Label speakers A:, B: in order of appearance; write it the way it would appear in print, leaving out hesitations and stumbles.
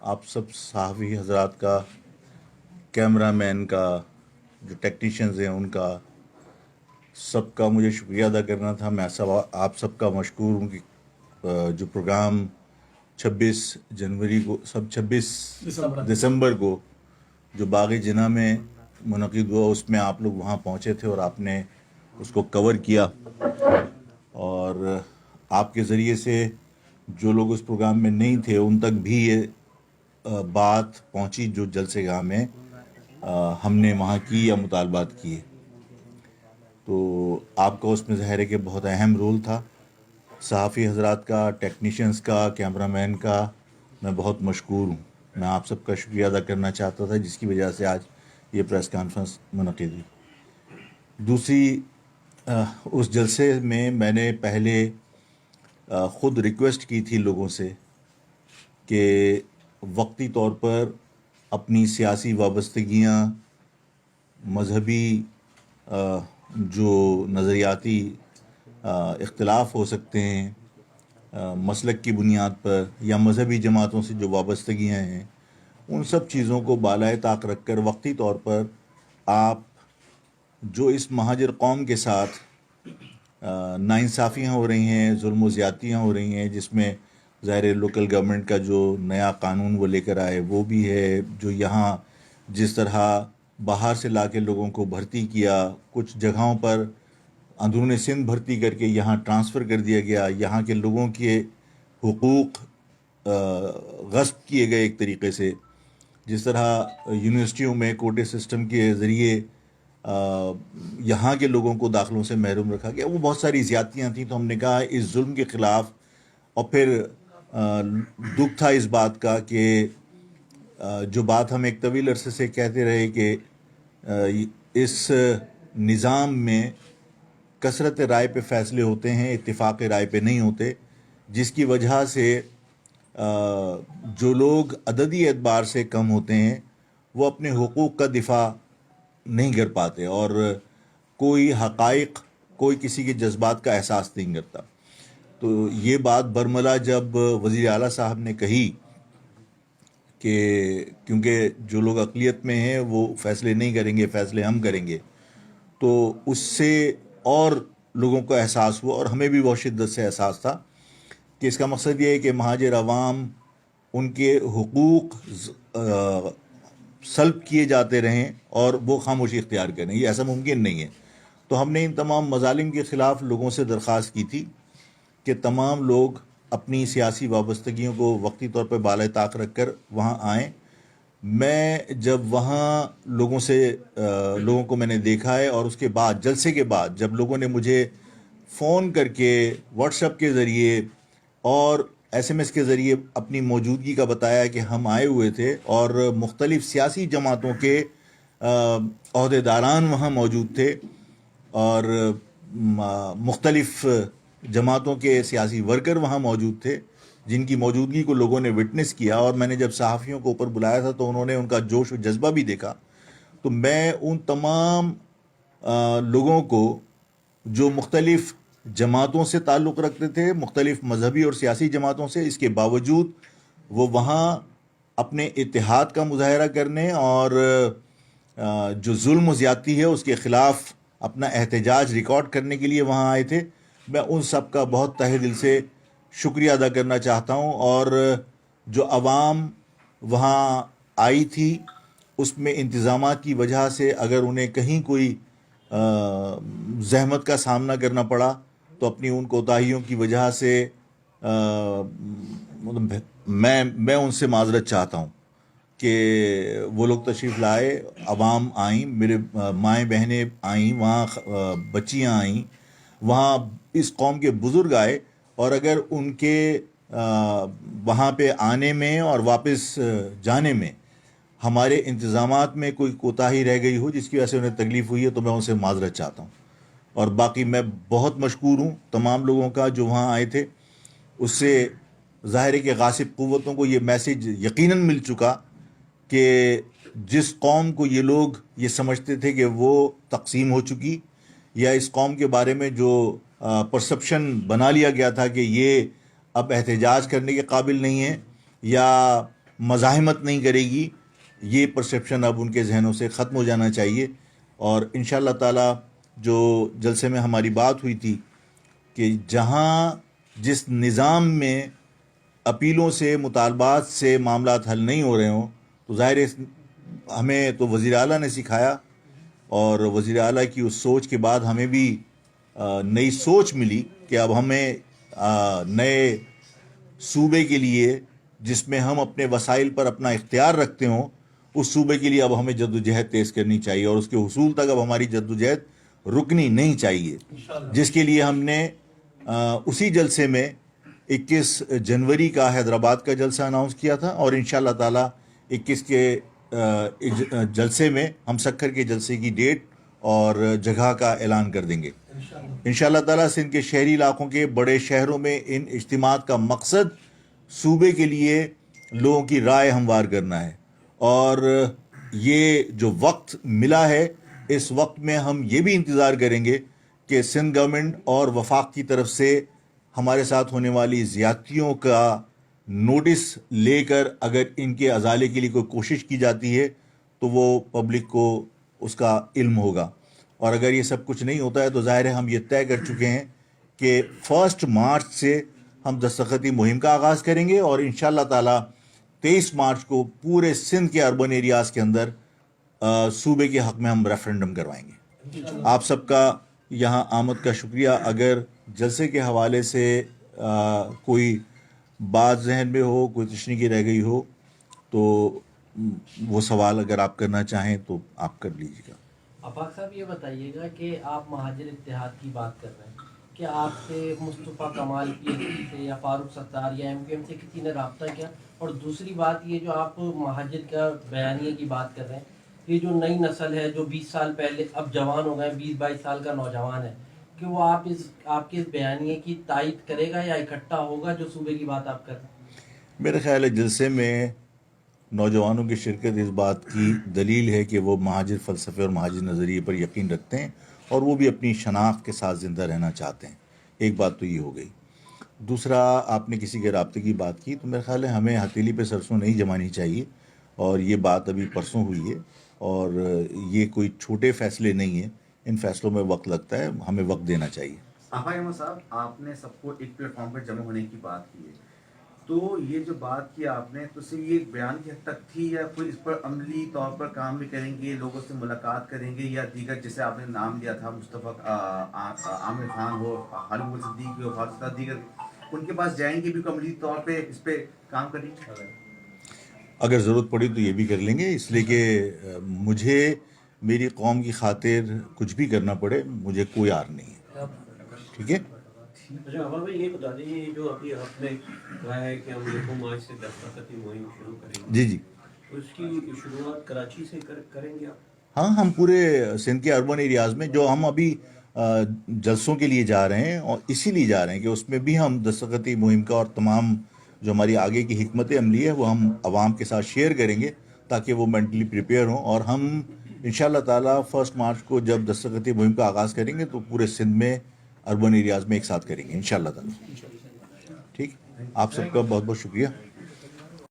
A: آپ سب صحافی حضرات کا، کیمرہ مین کا، جو ٹیکنیشینز ہیں ان کا، سب کا مجھے شکریہ ادا کرنا تھا. میں آپ سب کا مشکور ہوں کہ جو پروگرام 26 جنوری کو 26 دسمبر کو جو باغ جناح میں منعقد ہوا، اس میں آپ لوگ وہاں پہنچے تھے اور آپ نے اس کو کور کیا. اور آپ کے ذریعے سے جو لوگ اس پروگرام میں نہیں تھے ان تک بھی یہ بات پہنچی جو جلسے گاہ میں ہم نے وہاں کی یا مطالبات کیے. تو آپ کا اس میں ظاہر ہے کہ بہت اہم رول تھا. صحافی حضرات کا، ٹیکنیشینز کا، کیمرہ مین کا میں بہت مشکور ہوں. میں آپ سب کا شکریہ ادا کرنا چاہتا تھا جس کی وجہ سے آج یہ پریس کانفرنس منعقد ہوئی. دوسری، اس جلسے میں نے پہلے خود ریکویسٹ کی تھی لوگوں سے کہ وقتی طور پر اپنی سیاسی وابستگیاں، مذہبی جو نظریاتی اختلاف ہو سکتے ہیں مسلک کی بنیاد پر یا مذہبی جماعتوں سے جو وابستگیاں ہیں، ان سب چیزوں کو بالائے طاق رکھ کر وقتی طور پر آپ جو اس مہاجر قوم کے ساتھ ناانصافیاں ہو رہی ہیں، ظلم و زیادتیاں ہو رہی ہیں، جس میں ظاہر لوکل گورنمنٹ کا جو نیا قانون وہ لے کر آئے وہ بھی ہے، جو یہاں جس طرح باہر سے لا کے لوگوں کو بھرتی کیا، کچھ جگہوں پر اندرون سندھ بھرتی کر کے یہاں ٹرانسفر کر دیا گیا، یہاں کے لوگوں کے حقوق غصب کیے گئے ایک طریقے سے، جس طرح یونیورسٹیوں میں کوٹے سسٹم کے ذریعے یہاں کے لوگوں کو داخلوں سے محروم رکھا گیا. وہ بہت ساری زیادتیاں تھیں. تو ہم نے کہا اس ظلم کے خلاف، اور پھر دکھ تھا اس بات کا کہ جو بات ہم ایک طویل عرصے سے کہتے رہے کہ اس نظام میں کثرت رائے پہ فیصلے ہوتے ہیں، اتفاق رائے پہ نہیں ہوتے، جس کی وجہ سے جو لوگ عددی اعتبار سے کم ہوتے ہیں وہ اپنے حقوق کا دفاع نہیں کر پاتے اور کوئی حقائق، کوئی کسی کے جذبات کا احساس نہیں کرتا. تو یہ بات برملا جب وزیر اعلیٰ صاحب نے کہی کہ کیونکہ جو لوگ اقلیت میں ہیں وہ فیصلے نہیں کریں گے، فیصلے ہم کریں گے، تو اس سے اور لوگوں کو احساس ہوا، اور ہمیں بھی بہت شدت سے احساس تھا کہ اس کا مقصد یہ ہے کہ مہاجر عوام ان کے حقوق سلب کیے جاتے رہیں اور وہ خاموشی اختیار کریں. یہ ایسا ممکن نہیں ہے. تو ہم نے ان تمام مظالم کے خلاف لوگوں سے درخواست کی تھی کہ تمام لوگ اپنی سیاسی وابستگیوں کو وقتی طور پہ بالائے طاق رکھ کر وہاں آئیں. میں جب وہاں لوگوں کو میں نے دیکھا ہے، اور اس کے بعد جلسے کے بعد جب لوگوں نے مجھے فون کر کے، واٹس ایپ کے ذریعے اور ایس ایم ایس کے ذریعے اپنی موجودگی کا بتایا کہ ہم آئے ہوئے تھے، اور مختلف سیاسی جماعتوں کے عہدیداران وہاں موجود تھے، اور مختلف جماعتوں کے سیاسی ورکر وہاں موجود تھے، جن کی موجودگی کو لوگوں نے وٹنس کیا. اور میں نے جب صحافیوں کو اوپر بلایا تھا تو انہوں نے ان کا جوش و جذبہ بھی دیکھا. تو میں ان تمام لوگوں کو جو مختلف جماعتوں سے تعلق رکھتے تھے، مختلف مذہبی اور سیاسی جماعتوں سے، اس کے باوجود وہ وہاں اپنے اتحاد کا مظاہرہ کرنے اور جو ظلم و زیادتی ہے اس کے خلاف اپنا احتجاج ریکارڈ کرنے کے لیے وہاں آئے تھے. میں ان سب کا بہت تہہ دل سے شکریہ ادا کرنا چاہتا ہوں. اور جو عوام وہاں آئی تھی اس میں انتظامات کی وجہ سے اگر انہیں کہیں کوئی زحمت کا سامنا کرنا پڑا تو اپنی ان کوتاہیوں کی وجہ سے میں ان سے معذرت چاہتا ہوں کہ وہ لوگ تشریف لائے، عوام آئیں، میرے مائیں بہنیں آئیں، وہاں بچیاں آئیں، وہاں اس قوم کے بزرگ آئے، اور اگر ان کے وہاں پہ آنے میں اور واپس جانے میں ہمارے انتظامات میں کوئی کوتاہی رہ گئی ہو جس کی وجہ سے انہیں تکلیف ہوئی ہے تو میں ان سے معذرت چاہتا ہوں. اور باقی میں بہت مشکور ہوں تمام لوگوں کا جو وہاں آئے تھے. اس سے ظاہر ہے کہ غاصب قوتوں کو یہ میسج یقیناً مل چکا کہ جس قوم کو یہ لوگ یہ سمجھتے تھے کہ وہ تقسیم ہو چکی، یا اس قوم کے بارے میں جو پرسپشن بنا لیا گیا تھا کہ یہ اب احتجاج کرنے کے قابل نہیں ہے، یا مزاحمت نہیں کرے گی، یہ پرسیپشن اب ان کے ذہنوں سے ختم ہو جانا چاہیے. اور انشاءاللہ تعالی جو جلسے میں ہماری بات ہوئی تھی کہ جہاں جس نظام میں اپیلوں سے مطالبات سے معاملات حل نہیں ہو رہے ہوں تو ظاہر ہے ہمیں تو وزیر اعلیٰ نے سکھایا، اور وزیر اعلیٰ کی اس سوچ کے بعد ہمیں بھی نئی سوچ ملی کہ اب ہمیں نئے صوبے کے لیے جس میں ہم اپنے وسائل پر اپنا اختیار رکھتے ہوں اس صوبے کے لیے اب ہمیں جدوجہد تیز کرنی چاہیے، اور اس کے حصول تک اب ہماری جدوجہد رکنی نہیں چاہیے، جس کے لیے ہم نے اسی جلسے میں 21 جنوری کا حیدرآباد کا جلسہ اناؤنس کیا تھا، اور انشاءاللہ تعالی 21 کے جلسے میں ہم سکھر کے جلسے کی ڈیٹ اور جگہ کا اعلان کر دیں گے انشاءاللہ تعالی. سندھ کے شہری علاقوں کے بڑے شہروں میں ان اجتماعات کا مقصد صوبے کے لیے لوگوں کی رائے ہموار کرنا ہے، اور یہ جو وقت ملا ہے اس وقت میں ہم یہ بھی انتظار کریں گے کہ سندھ گورنمنٹ اور وفاق کی طرف سے ہمارے ساتھ ہونے والی زیادتیوں کا نوٹس لے کر اگر ان کے ازالے کے لیے کوئی کوشش کی جاتی ہے تو وہ پبلک کو اس کا علم ہوگا، اور اگر یہ سب کچھ نہیں ہوتا ہے تو ظاہر ہے ہم یہ طے کر چکے ہیں کہ 1 مارچ سے ہم دستخطی مہم کا آغاز کریں گے، اور انشاءاللہ تعالی 23 مارچ کو پورے سندھ کے اربن ایریاز کے اندر صوبے کے حق میں ہم ریفرنڈم کروائیں گے. آپ سب کا یہاں آمد کا شکریہ. اگر جلسے کے حوالے سے کوئی بات ذہن میں ہو، کوئی تشنیگی رہ گئی ہو تو وہ سوال اگر آپ کرنا چاہیں تو آپ کر لیجیے گا.
B: آفاق صاحب یہ بتائیے گا کہ آپ مہاجر اتحاد کی بات کر رہے ہیں کہ آپ سے مصطفیٰ کمال پی ایچ ڈی سے یا فاروق ستار یا MQM سے کسی نے رابطہ کیا؟ اور دوسری بات یہ جو آپ مہاجر کا بیانیے کی بات کر رہے ہیں، یہ جو نئی نسل ہے جو 20 سال پہلے اب جوان ہو گئے، 20-22 سال کا نوجوان ہے، کہ وہ آپ کے اس بیانیے کی تائید کرے گا یا اکٹھا ہوگا جو صوبے کی بات آپ کر رہے ہیں؟
A: میرے خیال ہے جلسے میں نوجوانوں کی شرکت اس بات کی دلیل ہے کہ وہ مہاجر فلسفے اور مہاجر نظریے پر یقین رکھتے ہیں، اور وہ بھی اپنی شناخت کے ساتھ زندہ رہنا چاہتے ہیں. ایک بات تو یہ ہو گئی. دوسرا، آپ نے کسی کے رابطے کی بات کی تو میرے خیال ہے ہمیں ہتھیلی پہ سرسوں نہیں جمانی چاہیے، اور یہ بات ابھی پرسوں ہوئی ہے، اور یہ کوئی چھوٹے فیصلے نہیں ہیں، ان فیصلوں میں وقت لگتا ہے، ہمیں وقت دینا چاہیے.
C: آفاق احمد صاحب، آپ نے سب کو ایک پلیٹ فارم پر جمع ہونے کی بات کی ہے، تو یہ جو بات کی آپ نے تو صرف یہ بیان کی حد تک تھی، یا کوئی اس پر عملی طور پر کام بھی کریں گے، لوگوں سے ملاقات کریں گے، یا دیگر جیسے آپ نے نام لیا تھا مصطفیٰ عامر خان ہو، خالد صدیقی ہو، فاروق ستار، دیگر ان کے پاس جائیں گے بھی عملی طور پہ اس پہ کام کریں گے؟
A: اگر ضرورت پڑی تو یہ بھی کر لیں گے، اس لیے کہ مجھے میری قوم کی خاطر کچھ بھی کرنا پڑے مجھے کوئی عار نہیں ہے. ٹھیک ہے.
D: اچھا عمر بھائی یہ بتا دیجیے، جو ابھی آپ نے کہا ہے کہ ہم 1 مارچ سے دستخطی مہم شروع کریں گے،
A: جی
D: اس کی شروعات کراچی سے کریں گے آپ؟
A: ہاں، ہم پورے سندھ کے اربن ایریاز میں جو ہم ابھی جلسوں کے لیے جا رہے ہیں، اور اسی لیے جا رہے ہیں کہ اس میں بھی ہم دستخطی مہم کا اور تمام جو ہماری آگے کی حکمت عملی ہے وہ ہم عوام کے ساتھ شیئر کریں گے تاکہ وہ مینٹلی پریپیئر ہوں، اور ہم انشاءاللہ تعالیٰ 1 مارچ کو جب دستخطی مہم کا آغاز کریں گے تو پورے سندھ میں اربن ایریاز میں ایک ساتھ کریں گے انشاءاللہ تعالیٰ. ٹھیک. آپ سب کا بہت بہت شکریہ.